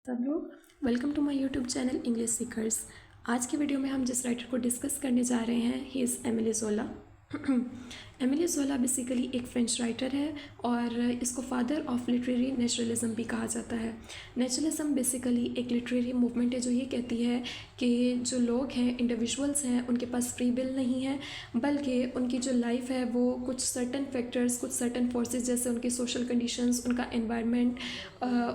सब लोग welcome to my YouTube channel English सीखर्स। आज की वीडियो में हम जिस राइटर को डिस्कस करने जा रहे हैं he is Emile Zola. Emile Zola basically एक फ्रेंच राइटर है और इसको फादर ऑफ लिटरेरी नेचुरलिज्म भी कहा जाता है। नेचुरलिज्म बेसिकली एक लिटरेरी मूवमेंट है जो ये कहती है कि जो लोग हैं, इंडिविजुअल्स हैं, उनके पास फ्री विल नहीं है, बल्कि उनकी जो लाइफ है वो कुछ सर्टन फैक्टर्स, कुछ सर्टन फोर्सेस जैसे उनकी सोशल कंडीशंस, उनका एनवायरनमेंट,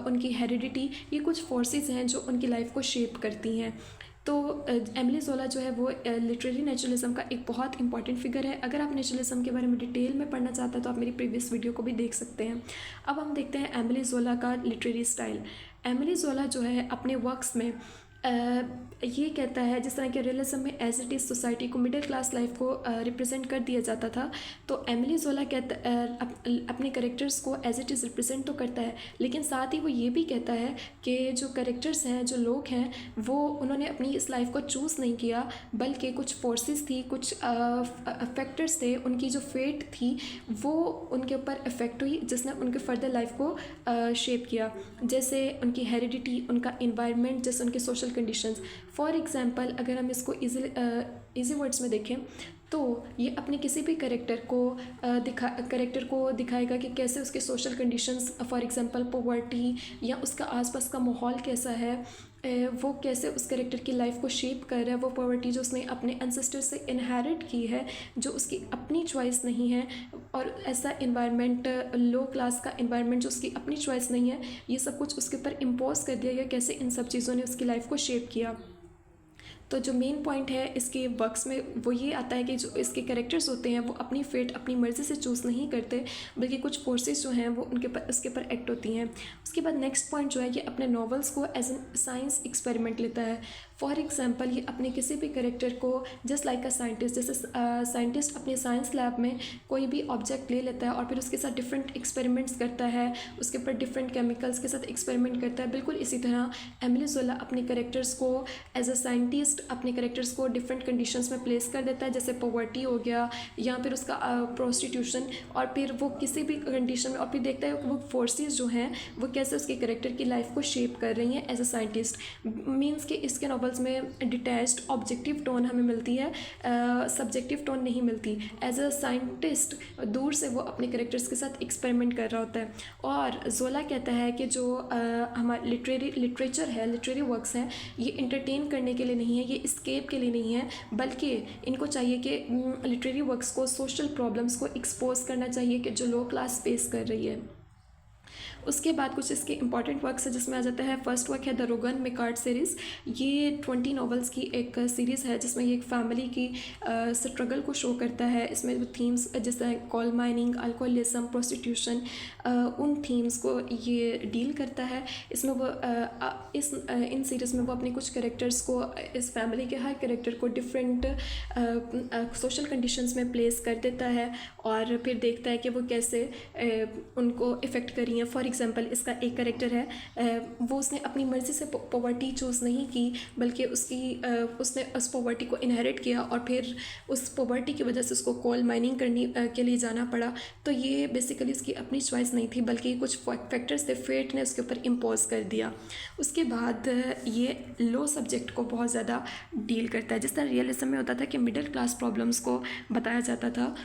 उनकी हेरिडिटी, ये कुछ फोर्सेस हैं जो उनकी लाइफ को शेप करती हैं। तो एमिली ज़ोला जो है वो लिटरेरी नेचुरलिज्म का एक बहुत इंपॉर्टेंट फिगर है। अगर आप नेचुरलिज्म के बारे में डिटेल में पढ़ना चाहते हैं तो आप मेरी प्रीवियस वीडियो को भी देख सकते हैं। अब हम देखते हैं एमिली ज़ोला का लिटरेरी स्टाइल। एमिली ज़ोला जो है अपने वर्क्स में ये कहता है, जिस तरह के रियलिज्म में एज इट इज़ सोसाइटी को, मिडिल क्लास लाइफ को रिप्रेजेंट कर दिया जाता था, तो एमिली ज़ोला कहता अपने करेक्टर्स को एज इट इज़ रिप्रेजेंट तो करता है, लेकिन साथ ही वो ये भी कहता है कि जो करेक्टर्स हैं, जो लोग हैं, वो उन्होंने अपनी इस लाइफ को चूज़ नहीं किया, बल्कि कुछ फोर्सेस थी, कुछ फैक्टर्स थे, उनकी जो फेट थी वो उनके ऊपर इफ़ेक्ट हुई, जिसने उनके फर्दर लाइफ को शेप किया। जैसे उनकी हेरिडिटी, उनका इन्वायरमेंट, जैसे उनके सोशल कंडीशंस। फॉर एग्जांपल अगर हम इसको इजी वर्ड्स में देखें तो ये अपने किसी भी करेक्टर को दिखाएगा कि कैसे उसके social conditions, for example poverty, या उसका आसपास का माहौल कैसा है, वो कैसे उस करेक्टर की लाइफ को शेप कर रहा है। वो पॉवर्टी जो उसने अपने एंसेस्टर से इनहेरिट की है, जो उसकी अपनी चॉइस नहीं है, और ऐसा इन्वायरमेंट, लो क्लास का इन्वायरमेंट जो उसकी अपनी चॉइस नहीं है, ये सब कुछ उसके ऊपर इम्पोज कर दिया गया, कैसे इन सब चीज़ों ने उसकी लाइफ को शेप किया। तो जो मेन पॉइंट है इसके वर्क्स में वो ये आता है कि जो इसके कैरेक्टर्स होते हैं वो अपनी फेट अपनी मर्ज़ी से चूज़ नहीं करते, बल्कि कुछ फोर्सेस जो हैं वो उसके ऊपर एक्ट होती हैं। उसके बाद नेक्स्ट पॉइंट जो है, ये अपने नॉवेल्स को एज एन साइंस एक्सपेरिमेंट लेता है। फॉर एग्जांपल ये अपने किसी भी कैरेक्टर को जस्ट लाइक अ साइंटिस्ट, जैसे साइंटिस्ट अपने साइंस लैब में कोई भी ऑब्जेक्ट ले लेता है और फिर उसके साथ डिफरेंट एक्सपेरिमेंट्स करता है, उसके ऊपर डिफरेंट केमिकल्स के साथ एक्सपेरिमेंट करता है, बिल्कुल इसी तरह एमिली ज़ोला अपने कैरेक्टर्स को एज अ साइंटिस्ट अपने कैरेक्टर्स को डिफरेंट कंडीशंस में प्लेस कर देता है, जैसे पॉवर्टी हो गया या फिर उसका प्रोस्टिट्यूशन, और फिर वो किसी भी कंडीशन में, और फिर देखता है कि वो फोर्सेस जो हैं वो कैसे उसके कैरेक्टर की लाइफ को शेप कर रही हैं एज अ साइंटिस्ट। मीन्स कि इसके नॉवेल्स में डिटैच्ड ऑब्जेक्टिव टोन हमें मिलती है, सब्जेक्टिव टोन नहीं मिलती। एज अ साइंटिस्ट दूर से वो अपने कैरेक्टर्स के साथ एक्सपेरिमेंट कर रहा होता है। और ज़ोला कहता है कि जो हमारा लिटरेचर है, लिटरेरी वर्क्स हैं, ये इंटरटेन करने के लिए नहीं है, ये स्केप के लिए नहीं है, बल्कि इनको चाहिए कि लिटरेरी वर्क्स को सोशल प्रॉब्लम्स को एक्सपोज करना चाहिए कि जो लो क्लास फेस कर रही है। उसके बाद कुछ इसके इंपॉर्टेंट वर्क्स है जिसमें आ जाता है, फर्स्ट वर्क है द रोगन मेकार्ड सीरीज़। ये 20 नॉवेल्स की एक सीरीज़ है जिसमें ये एक फैमिली की स्ट्रगल को शो करता है। इसमें वो थीम्स जैसे कोल माइनिंग, अल्कोहलिज्म, प्रोस्टिट्यूशन, उन थीम्स को ये डील करता है। इसमें वो इन सीरीज़ में वो अपने कुछ कैरेक्टर्स को, इस फैमिली के हर कैरेक्टर को डिफरेंट सोशल कंडीशंस में प्लेस कर देता है और फिर देखता है कि वो कैसे उनको इफ़ेक्ट करी हैं। फॉर एग्जांपल इसका एक कैरेक्टर है, वो उसने अपनी मर्ज़ी से पॉवर्टी चूज़ नहीं की, बल्कि उसने उस पॉवर्टी को इनहेरिट किया और फिर उस पॉवर्टी की वजह से उसको कोल माइनिंग करने के लिए जाना पड़ा। तो ये बेसिकली उसकी अपनी चॉइस नहीं थी, बल्कि कुछ फैक्टर्स थे, फेट ने उसके ऊपर इम्पोज कर दिया। उसके बाद ये लो सब्जेक्ट को बहुत ज़्यादा डील करता है। जिस तरह रियलिज्म में होता था कि मिडिल क्लास प्रॉब्लम्स को बताया जाता था,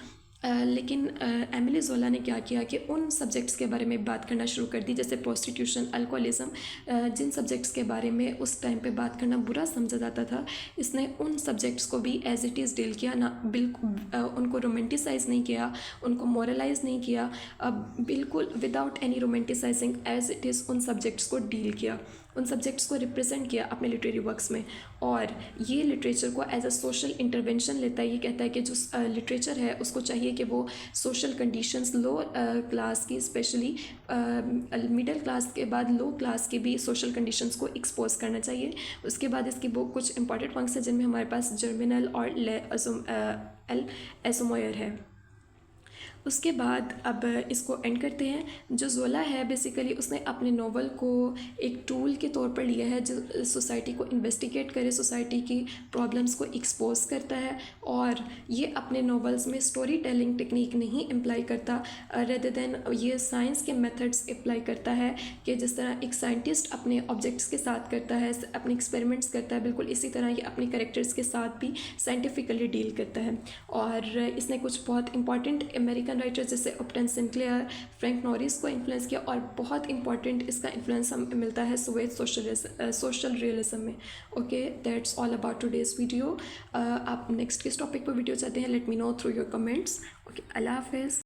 लेकिन एमिली ज़ोला ने क्या किया कि उन सब्जेक्ट्स के बारे में बात करना शुरू कर दी, जैसे प्रोस्टिट्यूशन, अल्कोहलिज्म, जिन सब्जेक्ट्स के बारे में उस टाइम पे बात करना बुरा समझा जाता था, इसने उन सब्जेक्ट्स को भी एज इट इज़ डील किया ना, बिल्कुल उनको रोमेंटिसाइज़ नहीं किया, उनको मोरलाइज नहीं किया, बिल्कुल without any romanticizing as it is उन सब्जेक्ट्स को डील किया, उन सब्जेक्ट्स को रिप्रेजेंट किया अपने लिटरेरी वर्क्स में। और ये लिटरेचर को एज अ सोशल इंटरवेंशन लेता है। ये कहता है कि जो लिटरेचर है उसको चाहिए कि वो सोशल कंडीशंस, लो क्लास की, स्पेशली मिडिल क्लास के बाद लो क्लास की भी सोशल कंडीशंस को एक्सपोज करना चाहिए। उसके बाद इसकी वो कुछ इंपॉर्टेंट पॉइंट्स हैं जिनमें हमारे पास जर्मिनल और एल एसोमोयर है। उसके बाद अब इसको एंड करते हैं। जो ज़ोला है बेसिकली उसने अपने नावल को एक टूल के तौर पर लिया है जो सोसाइटी को इन्वेस्टिगेट करे, सोसाइटी की प्रॉब्लम्स को एक्सपोज करता है, और ये अपने नावल्स में स्टोरी टेलिंग टेक्निक नहीं अप्लाई करता, रेदर देन ये साइंस के मेथड्स अप्लाई करता है कि जिस तरह एक साइंटिस्ट अपने ऑब्जेक्ट्स के साथ करता है, अपने एक्सपेरिमेंट्स करता है, बिल्कुल इसी तरह ये अपने कैरेक्टर्स के साथ भी साइंटिफिकली डील करता है। और इसने कुछ बहुत इंपॉर्टेंट अमेरिकन राइटर्स जैसे अपटन सिंक्लेयर, फ्रैंक नॉरिस को इन्फ्लुएंस किया, और बहुत इंपॉर्टेंट इसका इन्फ्लुएंस हमें मिलता है सोशल रियलिज्म में। Okay, that's all about today's video. आप नेक्स्ट किस टॉपिक पर वीडियो चाहते हैं, let me know through your comments. Okay, अल्लाह हाफिज़।